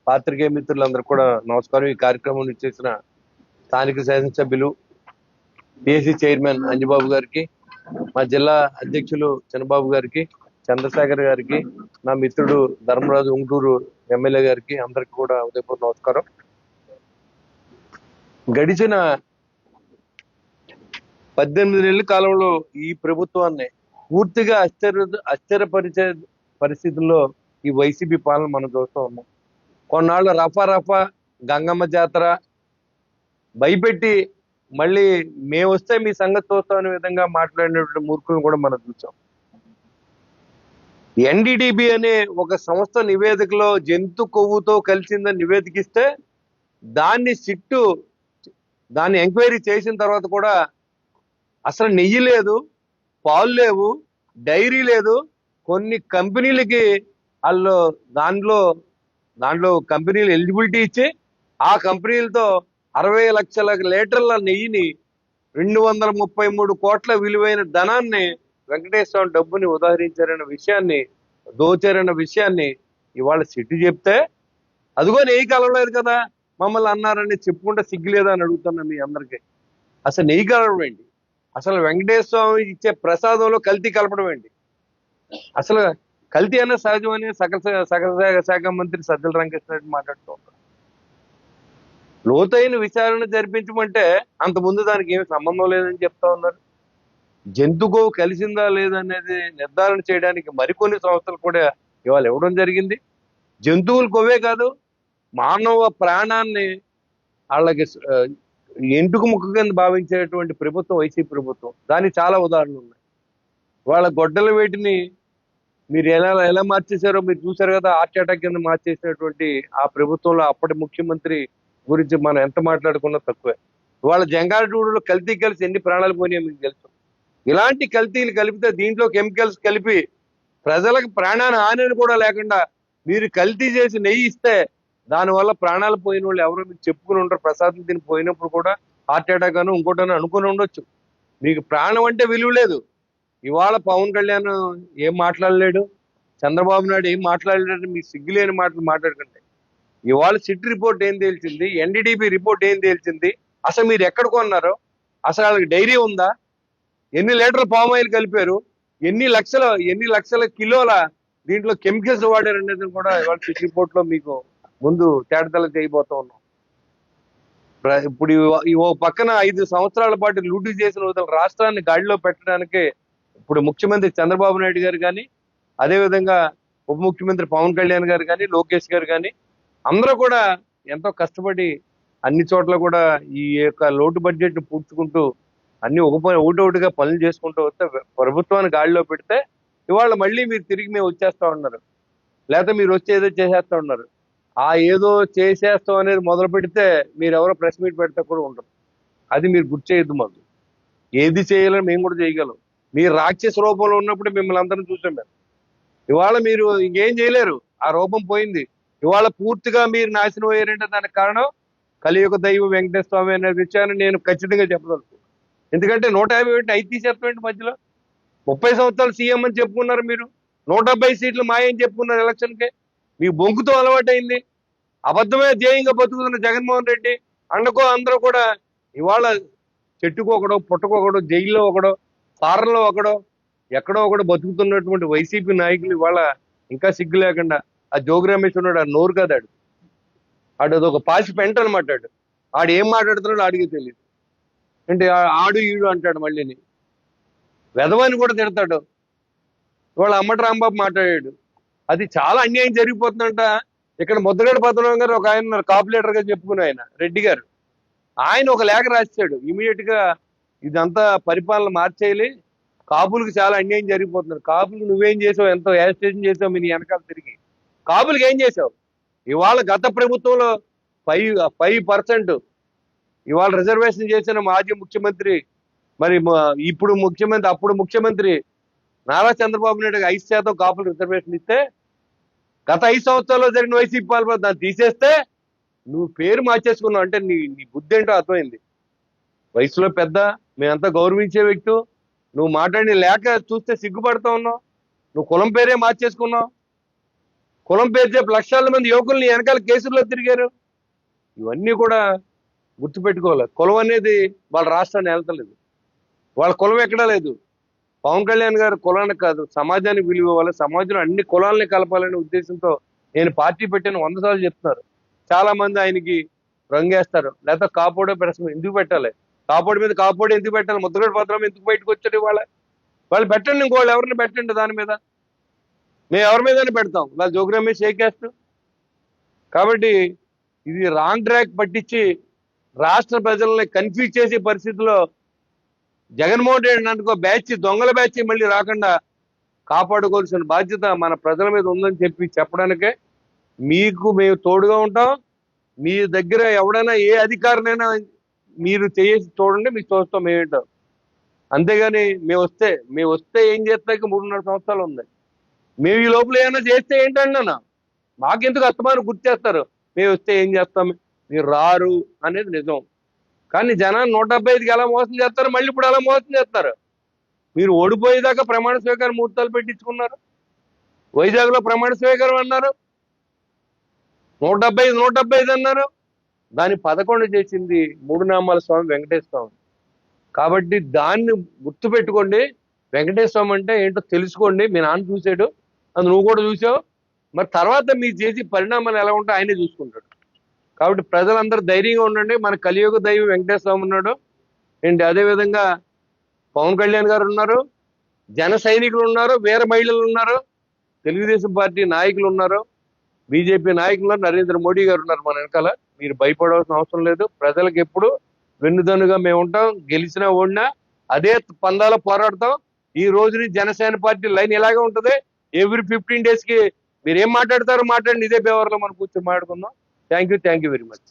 పాత్రికేయ మిత్రులందరూ కూడా నమస్కారం. ఈ కార్యక్రమం చేసిన స్థానిక శాసనసభ్యులు పిఎస్సి చైర్మన్ అంజబాబు గారికి, మా జిల్లా అధ్యక్షులు చంద్రబాబు గారికి, చంద్రశేఖర్ గారికి, నా మిత్రుడు ధర్మరాజు ఉంగటూరు ఎమ్మెల్యే గారికి అందరికి కూడా ఉదయపూర్వ నమస్కారం. గడిచిన 18 నెలల కాలంలో ఈ ప్రభుత్వాన్ని పూర్తిగా ఆశ్చర్యపరిచే పరిస్థితుల్లో ఈ వైసీపీ పాలన మనం చూస్తూ ఉన్నాం. కొన్నాళ్ళు రఫా గంగమ్మ జాతర భయపెట్టి మళ్ళీ మేము వస్తే మీ సంగతి చూస్తాం అనే విధంగా మాట్లాడినటువంటి మూర్ఖులను కూడా మనం చూసాం. ఎన్డీడీబీ అనే ఒక సంస్థ నివేదికలో జంతు కొవ్వుతో కలిసిందని నివేదికిస్తే దాన్ని ఎంక్వైరీ చేసిన తర్వాత కూడా అసలు నెయ్యి లేదు, పాలు లేవు, డైరీ లేదు. కొన్ని కంపెనీలకి వాళ్ళు దాంట్లో కంపెనీలు ఎలిజిబిలిటీ ఇచ్చి ఆ కంపెనీలతో 60 లక్షల లీటర్ల నెయ్యిని 233 కోట్ల విలువైన ధనాన్ని వెంకటేశ్వర డబ్బుని దోచారన్న విషయాన్ని ఇవాళ సిట్టు చెప్తే అదిగో నెయ్యి కలవలేదు కదా మమ్మల్ని అన్నారని చెప్పుకుంటే సిగ్గులేదా అని అడుగుతున్నా మీ అందరికీ. అసలు నెయ్యి కలవడం ఏంటి? అసలు వెంకటేశ్వర స్వామి ఇచ్చే ప్రసాదంలో కల్తీ కలపడం ఏంటి? అసలు కల్తీ అన్న సహజమని సకల శాఖ మంత్రి సజ్జల రామకృష్ణారెడ్డి మాట్లాడుతూ ఉంటారు. లోతైన విచారణ జరిపించమంటే అంతకుముందు దానికి ఏమి సంబంధం లేదని చెప్తా ఉన్నారు. జంతువు కలిసిందా లేదనేది నిర్ధారణ చేయడానికి మరికొన్ని సంస్థలు కూడా ఇవాళ ఇవ్వడం జరిగింది. జంతువులు కొవ్వే కాదు, మానవ ప్రాణాన్ని వాళ్ళకి ఎంటుకు ముక్క కింద భావించేటువంటి ప్రభుత్వం వైసీపీ ప్రభుత్వం. దానికి చాలా ఉదాహరణలు ఉన్నాయి. వాళ్ళ గొడ్డల వేటిని మీరు ఎలా మార్చేశారో మీరు చూసారు కదా. హార్ట్ అటాక్ కింద మార్చేసినటువంటి ఆ ప్రభుత్వంలో అప్పటి ముఖ్యమంత్రి గురించి మనం ఎంత మాట్లాడుకున్నా తక్కువే. వాళ్ళ జంగారెడ్డిగూడలో కల్తీ కలిసి ఎన్ని ప్రాణాలు పోయినాయో మీకు తెలుసు. ఇలాంటి కల్తీలు కలిపితే దీంట్లో కెమికల్స్ కలిపి ప్రజలకు ప్రాణాన్ని హాని కూడా లేకుండా మీరు కల్తీ చేసి నెయ్యి ఇస్తే దానివల్ల ప్రాణాలు పోయిన వాళ్ళు ఎవరో మీకు చెప్పుకుని ఉంటారు. ప్రసాదం తిని పోయినప్పుడు కూడా హార్ట్ అటాక్ అని ఇంకోటని అనుకుని ఉండొచ్చు. మీకు ప్రాణం అంటే విలువ లేదు. ఇవాళ పవన్ కళ్యాణ్ ఏం మాట్లాడలేడు, చంద్రబాబు నాయుడు ఏం మాట్లాడలేడు. మీ సిగ్గులేని మాటలు మాట్లాడుకుంటే ఇవాళ సిట్ రిపోర్ట్ ఏం తేల్చింది, ఎన్డీడీబీ రిపోర్ట్ ఏం తేల్చింది, అసలు మీరు ఎక్కడ కొన్నారు, అసలు వాళ్ళకి డైరీ ఉందా, ఎన్ని లీటర్ల పామ్ ఆయిల్ కలిపారు, ఎన్ని లక్షల కిలోల దీంట్లో కెమికల్స్ వాడారు అనేది కూడా ఇవాళ సిట్ రిపోర్ట్ లో మీకు ముందు తేటతెల్ల చేయబోతా ఉన్నాం. ఇప్పుడు ఓ పక్కన 5 సంవత్సరాల పాటు లూటీ చేసిన రాష్ట్రాన్ని గాడిలో పెట్టడానికి ఇప్పుడు ముఖ్యమంత్రి చంద్రబాబు నాయుడు గారు కానీ, అదేవిధంగా ఉప ముఖ్యమంత్రి పవన్ కళ్యాణ్ గారు కానీ, లోకేష్ గారు కానీ అందరూ కూడా ఎంతో కష్టపడి అన్ని చోట్ల కూడా ఈ యొక్క లోటు బడ్జెట్ ను పూడ్చుకుంటూ అన్ని ఒకటొకటిగా పనులు చేసుకుంటూ వస్తే ప్రభుత్వాన్ని గాడిలో పెడితే ఇవాళ మళ్ళీ మీరు తిరిగి మేము వచ్చేస్తా ఉన్నారు, లేకపోతే మీరు వచ్చి ఏదో చేసేస్తా ఉన్నారు. ఆ ఏదో చేసేస్తాం అనేది మొదలు పెడితే మీరు ఎవరో ప్రెస్ మీట్ పెడితే కూడా ఉండరు. అది మీరు గుర్తు చేయొద్దు. మాకు ఏది చేయాలని మేము కూడా చేయగలం. మీరు రాక్షస రూపంలో ఉన్నప్పుడు మిమ్మల్ని అందరం చూసాం మేము. ఇవాళ మీరు ఇంకేం చేయలేరు, ఆ రూపం పోయింది. ఇవాళ పూర్తిగా మీరు నాశనం అయ్యారంటే దానికి కారణం కలియుగ దైవం వెంకటేశ్వర స్వామి అనే విషయాన్ని నేను ఖచ్చితంగా చెప్పగలుగుతాను. ఎందుకంటే 150 ఐదు తీసేస్తామంటే మధ్యలో 30 సంవత్సరాలు సీఎం అని చెప్పుకున్నారు మీరు, 170 సీట్లు మాయని చెప్పుకున్నారు ఎలక్షన్కే. మీకు బొంకుతో అలవాటైంది. అబద్ధమే ధ్యేయంగా బతుకుతున్న జగన్మోహన్ రెడ్డి అండకో అందరూ కూడా ఇవాళ చెట్టుకోకడో పుట్టకొకడో జైల్లో ఒకడో ఫారంలో ఒకడో ఎక్కడో ఒకడో బతుకుతున్నటువంటి వైసీపీ నాయకులు ఇవాళ ఇంకా సిగ్గు లేకుండా ఆ జోగి రమేష్ ఉన్నాడు, ఆ నోరు కాదాడు, అదొక పాసి పెంట అనమాట. ఆడు ఏం మాట్లాడుతున్నాడు ఆడికి తెలియదు. అంటే ఆడు ఈడు అంటాడు, మళ్ళీని వెధవని కూడా తిడతాడు. ఇవాళ అమ్మటి రాంబాబు మాట్లాడాడు. అది చాలా అన్యాయం జరిగిపోతుందంట. ఇక్కడ ముద్దగడ పద్మనాభం గారు ఒక ఆయన కాపులేటర్ గా చెప్పుకుని ఆయన రెడ్డి గారు, ఆయన ఒక లేఖ రాశాడు. ఇమీడియట్ గా ఇదంతా పరిపాలన మార్చేయాలి, కాపులకు చాలా అన్యాయం జరిగిపోతున్నారు. కాపులకు నువ్వేం చేసావు, ఎంతో యాజిటేషన్ చేసావు, మీ వెనకాల తిరిగి కాపులకు ఏం చేసావు? ఇవాళ గత ప్రభుత్వంలో 5% ఇవాళ రిజర్వేషన్ చేసిన మాజీ ముఖ్యమంత్రి, మరి అప్పుడు ముఖ్యమంత్రి నారా చంద్రబాబు నాయుడు 5% కాపులు రిజర్వేషన్ ఇస్తే గత 5 సంవత్సరాల్లో జరిగిన వైసీపీ పాలన దాన్ని తీసేస్తే నువ్వు పేరు మార్చేసుకున్నావు. అంటే నీ బుద్ధి ఏంటో అర్థమైంది. వయసులో పెద్ద, మేమంతా గౌరవించే వ్యక్తి, నువ్వు మాట్లాడిన లేక చూస్తే సిగ్గుపడతా ఉన్నావు. నువ్వు కులం పేరే మార్చేసుకున్నావు. కులం పేరు చెప్పి లక్షల మంది యువకుల్ని వెనకాల కేసుల్లో తిరిగారు. ఇవన్నీ కూడా గుర్తుపెట్టుకోవాలి. కులం అనేది వాళ్ళ రాష్ట్రాన్ని వెళ్తలేదు, వాళ్ళ కులం ఎక్కడా లేదు. పవన్ కళ్యాణ్ గారు కులానికి కాదు, సమాజానికి విలువ ఇవ్వాలి, సమాజంలో అన్ని కులాలని కలపాలనే ఉద్దేశంతో నేను పార్టీ పెట్టాను 100 సార్లు చెప్తున్నారు. చాలా మంది ఆయనకి రంగేస్తారు, లేకపోతే కాపోడో పెరసం ఎందుకు పెట్టాలి, కాపోడి మీద కాపోడి ఎందుకు పెట్టాలి, ముద్రగడ పత్రం ఎందుకు బయటకు వచ్చారు ఇవాళ? వాళ్ళు పెట్టండి, ఇంకోళ్ళు ఎవరిని పెట్టండి దాని మీద, మేము ఎవరి మీదనే పెడతాం, వాళ్ళ జోగి రమేష్ షేకేస్ట్. కాబట్టి ఇది రాంగ్ ట్రాక్ పట్టించి రాష్ట్ర ప్రజల్ని కన్ఫ్యూజ్ చేసే పరిస్థితిలో జగన్మోహన్ రెడ్డి అనుకో బ్యాచ్, దొంగల బ్యాచ్ మళ్ళీ రాకుండా కాపాడుకోవాల్సిన బాధ్యత మన ప్రజల మీద ఉందని చెప్పడానికే మీకు మేము తోడుగా ఉంటాం. మీ దగ్గర ఎవడైనా ఏ అధికారినైనా మీరు చేసి చూడండి, మీకు చూస్తాం మేమేంటాం. అంతేగాని మేము వస్తే ఏం చేస్తాక 3.5 సంవత్సరాలు ఉంది. మేము ఈ లోపల ఏమైనా చేస్తే ఏంటండి అన్న, మాకెందుకు అస్తమానం గుర్తు చేస్తారు, మేము వస్తే ఏం చేస్తాం, మీరు రారు అనేది నిజం. కానీ జనాన్ని 175కి ఎలా మోసం చేస్తారు, మళ్ళీ ఇప్పుడు ఎలా మోసం చేస్తారు. మీరు ఓడిపోయేదాకా ప్రమాణ స్వీకారం ముహూర్తాలు పెట్టించుకున్నారు, వైజాగ్లో ప్రమాణ స్వీకారం అన్నారు, 175 అన్నారు, దాన్ని 11 చేసింది మూడునామాల స్వామి వెంకటేశ్వర స్వామి. కాబట్టి దాన్ని గుర్తుపెట్టుకోండి. వెంకటేశ్వర స్వామి అంటే ఏంటో తెలుసుకోండి. మీ నాన్న చూసాడు, అది నువ్వు కూడా చూసావు. మరి తర్వాత మీరు చేసి పరిణామాలు ఎలా ఉంటాయో ఆయనే చూసుకుంటాడు. కాబట్టి ప్రజలందరూ ధైర్యంగా ఉండండి. మన కలియుగ దైవం వెంకటేశ్వర స్వామి ఉన్నాడు ఏంటి, అదేవిధంగా పవన్ కళ్యాణ్ గారు ఉన్నారు, జన సైనికులు ఉన్నారు, వీర మహిళలు ఉన్నారు, తెలుగుదేశం పార్టీ నాయకులు ఉన్నారు, బీజేపీ నాయకులు, నరేంద్ర మోడీ గారు ఉన్నారు మన వెనకాల. మీరు భయపడాల్సిన అవసరం లేదు. ప్రజలకు ఎప్పుడు వెన్నుదన్నుగా మేము ఉంటాం. గెలిచినా ఓడినా అదే పందాల పోరాడతాం. ఈ రోజుని జనసేన పార్టీ లైన్ ఇలాగే ఉంటుంది. ఎవ్రీ 15 days కి మీరు ఏం మాట్లాడతారో మాట్లాడండి, ఇదే పేవర్లో మనం కూర్చొని మాట్లాడుకుందాం. Thank you very much.